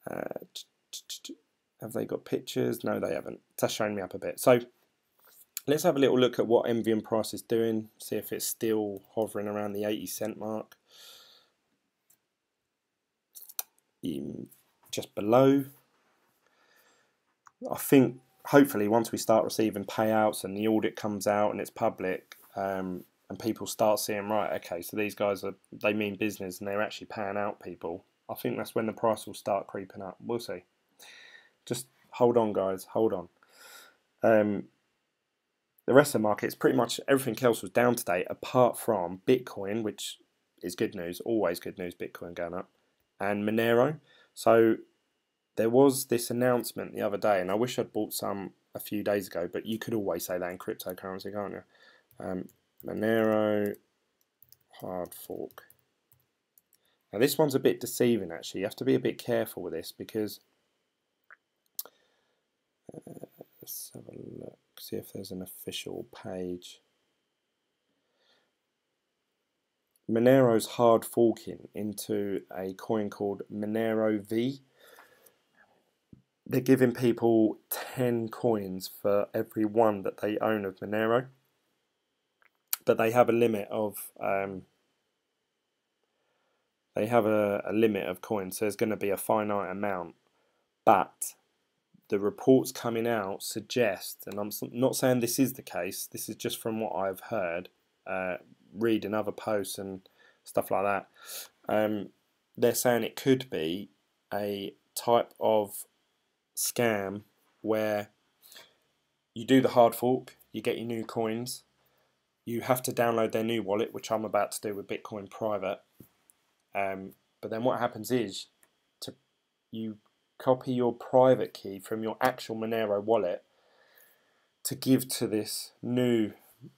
Have they got pictures? No, they haven't. That's showing me up a bit. So let's have a little look at what MVM price is doing. See if it's still hovering around the 80-cent mark. Just below. I think hopefully once we start receiving payouts and the audit comes out and it's public, and people start seeing, right, okay, so these guys they mean business and they're actually paying out people, I think that's when the price will start creeping up. We'll see. Just hold on, guys, hold on. The rest of the market is pretty much everything else was down today, apart from Bitcoin, which is good news, always good news, Bitcoin going up, and Monero. So there was this announcement the other day, and I wish I'd bought some a few days ago, but you could always say that in cryptocurrency, can't you? Monero hard fork. Now this one's a bit deceiving actually. You have to be a bit careful with this, because let's have a look, see if there's an official page. Monero's hard forking into a coin called Monero V. They're giving people 10 coins for every one that they own of Monero, but they have a limit of limit of coins, so there's going to be a finite amount. But the reports coming out suggest, and I'm not saying this is the case, this is just from what I've heard, reading other posts and stuff like that, they're saying it could be a type of scam where you do the hard fork, you get your new coins, you have to download their new wallet, which I'm about to do with Bitcoin Private, but then what happens is you copy your private key from your actual Monero wallet to give to this new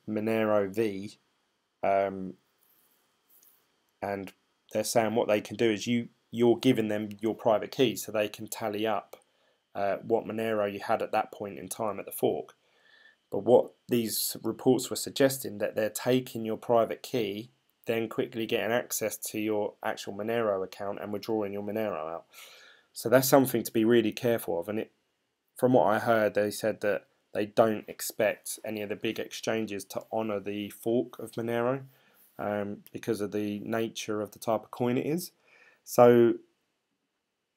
Monero V, and they're saying what they can do is you're giving them your private key so they can tally up what Monero you had at that point in time at the fork. But what these reports were suggesting, that they're taking your private key, then quickly getting access to your actual Monero account and withdrawing your Monero out. So that's something to be really careful of. And from what I heard, they said that they don't expect any of the big exchanges to honour the fork of Monero. because of the nature of the type of coin it is. So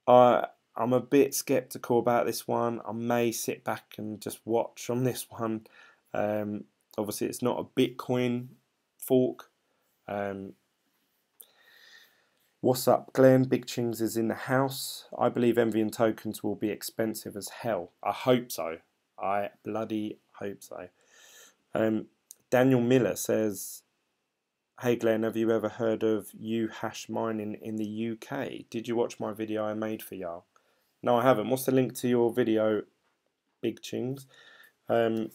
I'm a bit skeptical about this one. I may sit back and just watch on this one. Obviously, it's not a Bitcoin fork. What's up, Glenn? Big Chings is in the house. I believe Envy and tokens will be expensive as hell. I hope so. I bloody hope so. Daniel Miller says, hey Glenn, have you ever heard of hash mining in the UK? Did you watch my video I made for y'all? No, I haven't. What's the link to your video, Big Chings? What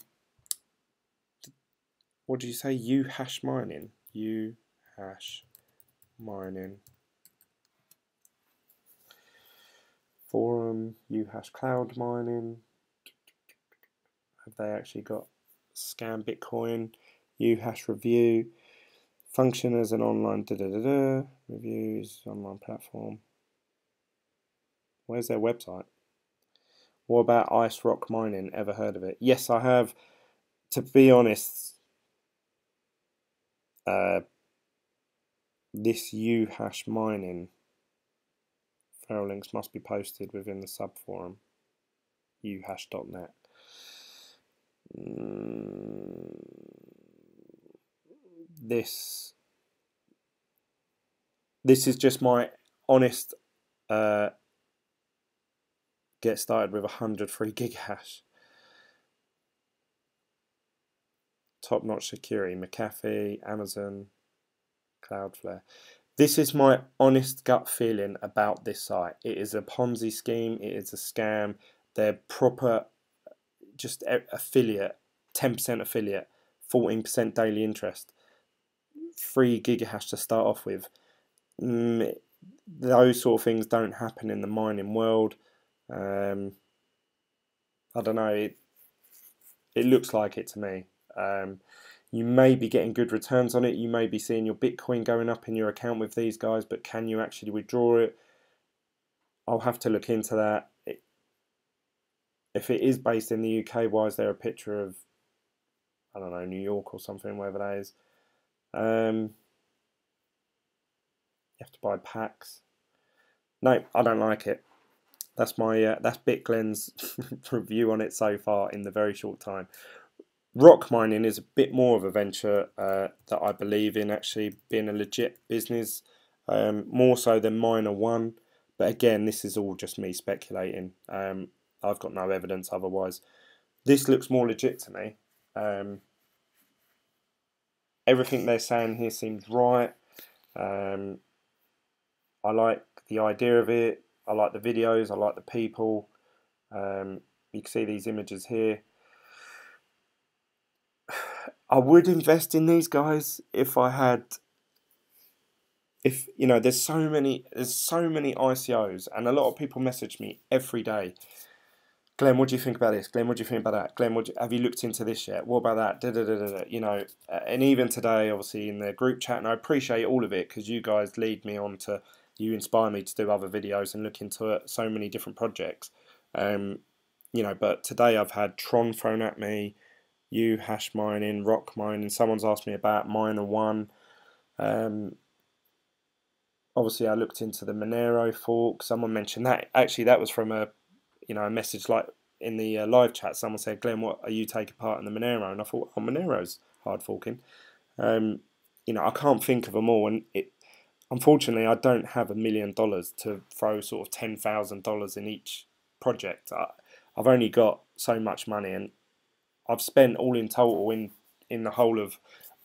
did you say? hash mining? hash mining. Forum, hash cloud mining. Have they actually got scam Bitcoin? hash review. Function as an online reviews, online platform. Where's their website? What about Ice Rock Mining? Ever heard of it? Yes, I have. To be honest, this hash mining, feral links must be posted within the subforum, uhash.net. This is just my honest get started with 100 free gig hash. Top-notch security, McAfee, Amazon, Cloudflare. This is my honest gut feeling about this site. It is a Ponzi scheme. It is a scam. They're proper, just affiliate, 10% affiliate, 14% daily interest, 3 gigahash to start off with. Those sort of things don't happen in the mining world. I don't know. It looks like it to me. You may be getting good returns on it. You may be seeing your Bitcoin going up in your account with these guys, but can you actually withdraw it? I'll have to look into that. If it is based in the UK, why is there a picture of, I don't know, New York or something, wherever that is? You have to buy packs. No, I don't like it. That's my that's BitGlen's review on it so far in the very short time. Rock mining is a bit more of a venture that I believe in actually being a legit business, more so than Miner One. But again, this is all just me speculating. I've got no evidence otherwise. This looks more legit to me. Everything they're saying here seems right. I like the idea of it. I like the videos. I like the people. You can see these images here. I would invest in these guys if I had. If you know, there's so many ICOs, and a lot of people message me every day. Glenn, what do you think about this? Glenn, what do you think about that? Glenn, have you looked into this yet? What about that? Da, da, da, da, da. You know, and even today, obviously in the group chat, and I appreciate all of it because you guys lead me on to, you inspire me to do other videos and look into so many different projects. You know, but today I've had Tron thrown at me, hash mining, rock mining. Someone's asked me about Miner One. Obviously, I looked into the Monero fork. Someone mentioned that. Actually, that was from a message like in the live chat. Someone said, "Glenn, what are you taking part in the Monero?" And I thought, "Oh, Monero's hard forking." You know, I can't think of them all, and unfortunately, I don't have $1 million to throw sort of $10,000 in each project. I've only got so much money, and I've spent all in total in the whole of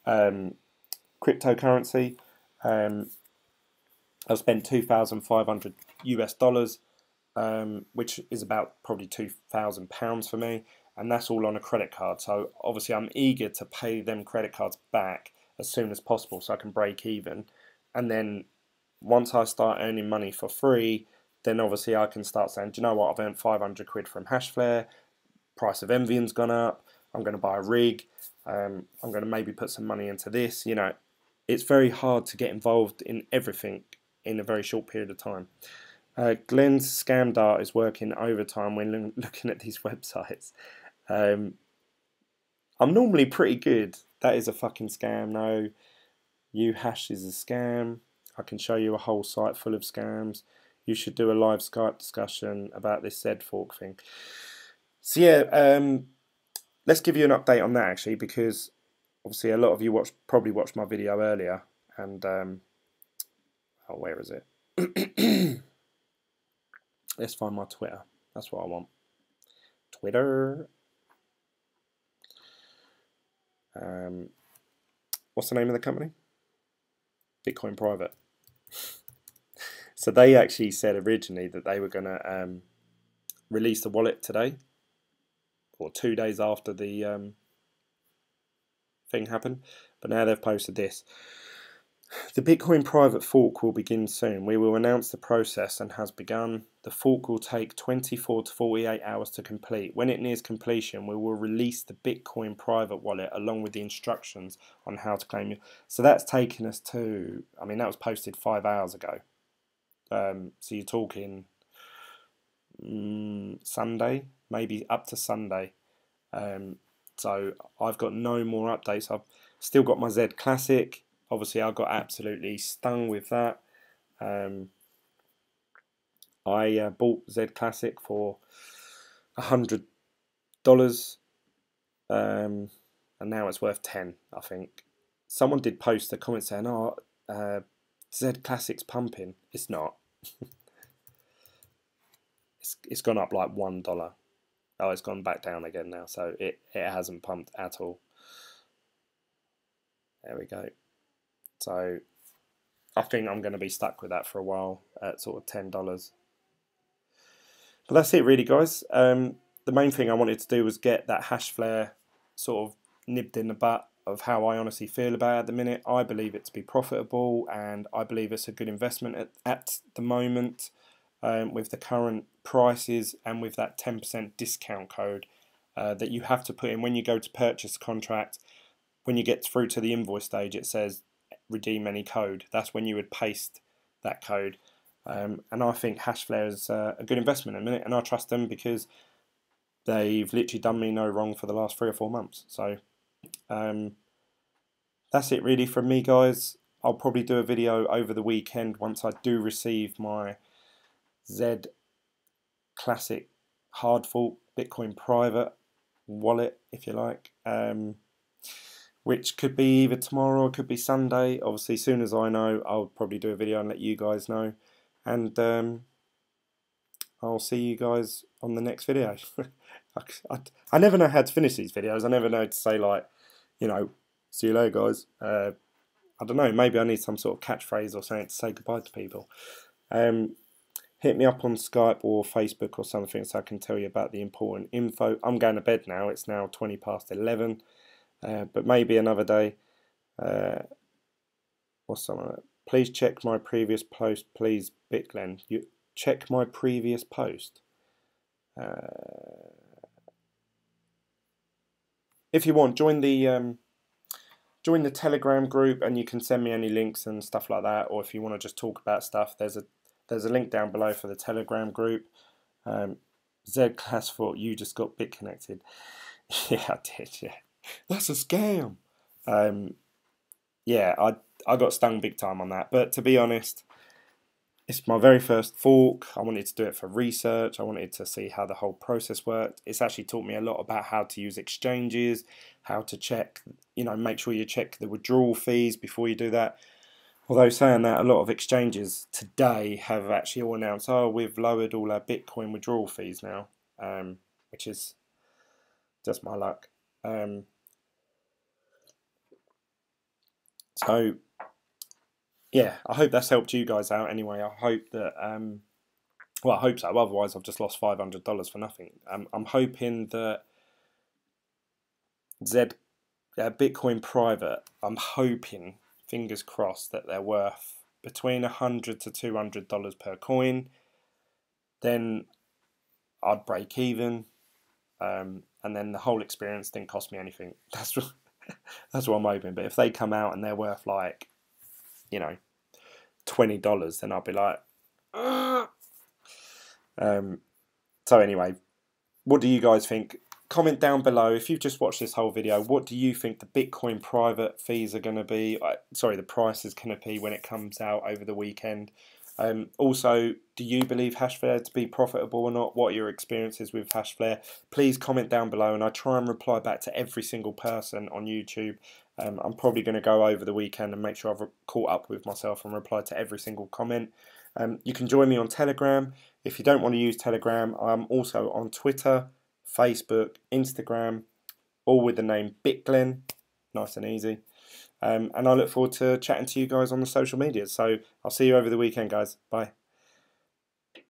cryptocurrency. I've spent $2,500 which is about probably £2,000 for me, and that's all on a credit card. So obviously I'm eager to pay them credit cards back as soon as possible so I can break even, and then once I start earning money for free, then obviously I can start saying, do you know what, I've earned 500 quid from Hashflare, price of Envy's gone up, I'm going to buy a rig, I'm going to maybe put some money into this. You know, it's very hard to get involved in everything in a very short period of time. Glenn's scam dart is working overtime when looking at these websites. I'm normally pretty good. That is a fucking scam. No, Uhash is a scam. I can show you a whole site full of scams. You should do a live Skype discussion about this Z fork thing. So yeah, let's give you an update on that actually, because obviously a lot of you probably watched my video earlier, and oh, where is it? Let's find my Twitter. That's what I want. Twitter. What's the name of the company? Bitcoin Private. So they actually said originally that they were going to release the wallet today, or 2 days after the thing happened, but now they've posted this. The Bitcoin private fork will begin soon. We will announce the process and has begun. The fork will take 24 to 48 hours to complete. When it nears completion, we will release the Bitcoin private wallet along with the instructions on how to claim it. So that's taken us to, I mean, that was posted 5 hours ago. So you're talking Sunday, maybe up to Sunday. So I've got no more updates. I've still got my Z Classic. Obviously, I got absolutely stung with that. I bought Z Classic for $100, and now it's worth 10. I think someone did post a comment saying, "Oh, Z Classic's pumping." It's not. It's gone up like $1. Oh, it's gone back down again now, so it hasn't pumped at all. There we go. So I think I'm going to be stuck with that for a while at sort of $10. But that's it really, guys. The main thing I wanted to do was get that hash flare sort of nibbed in the butt of how I honestly feel about it at the minute. I believe it to be profitable, and I believe it's a good investment at the moment, with the current prices and with that 10% discount code that you have to put in when you go to purchase a contract. When you get through to the invoice stage, it says redeem any code. That's when you would paste that code. And I think Hashflare is a good investment in a minute, and I trust them because they've literally done me no wrong for the last 3 or 4 months. So that's it really from me, guys. I'll probably do a video over the weekend once I do receive my Z Classic hard fork Bitcoin private wallet, if you like, which could be either tomorrow or it could be Sunday. Obviously, as soon as I know, I'll probably do a video and let you guys know, and I'll see you guys on the next video. I never know how to finish these videos. I never know to say, like, you know, see you later, guys. I don't know, maybe I need some sort of catchphrase or something to say goodbye to people. Hit me up on Skype or Facebook or something so I can tell you about the important info. I'm going to bed now. It's now 20 past 11. But maybe another day. What's something? Please check my previous post, please, BitGlen. You check my previous post. If you want, join the Telegram group, and you can send me any links and stuff like that. Or if you want to just talk about stuff, there's a link down below for the Telegram group. Z Class thought you just got bit connected. Yeah, I did. Yeah. That's a scam. Yeah, I got stung big time on that. But to be honest, it's my very first fork. I wanted to do it for research. I wanted to see how the whole process worked. It's actually taught me a lot about how to use exchanges, how to check, you know, make sure you check the withdrawal fees before you do that. Although saying that, a lot of exchanges today have actually all announced, oh, we've lowered all our Bitcoin withdrawal fees now, which is just my luck. So, yeah, I hope that's helped you guys out anyway. I hope that, well, I hope so. Otherwise, I've just lost $500 for nothing. I'm hoping that Bitcoin private, I'm hoping, fingers crossed, that they're worth between $100 to $200 per coin. Then I'd break even, and then the whole experience didn't cost me anything. That's what I'm hoping. But if they come out and they're worth, like, you know, $20, then I'll be like, so anyway, what do you guys think? comment down below if you've just watched this whole video. What do you think the Bitcoin private fees are going to be? Sorry, the price is going to be when it comes out over the weekend. Also, do you believe Hashflare to be profitable or not? What are your experiences with Hashflare? Please comment down below, and I try and reply back to every single person on YouTube. I'm probably going to go over the weekend and make sure I've caught up with myself and replied to every single comment. You can join me on Telegram. If you don't want to use Telegram, I'm also on Twitter, Facebook, Instagram, all with the name BitGlen. Nice and easy. And I look forward to chatting to you guys on the social media. So I'll see you over the weekend, guys. Bye.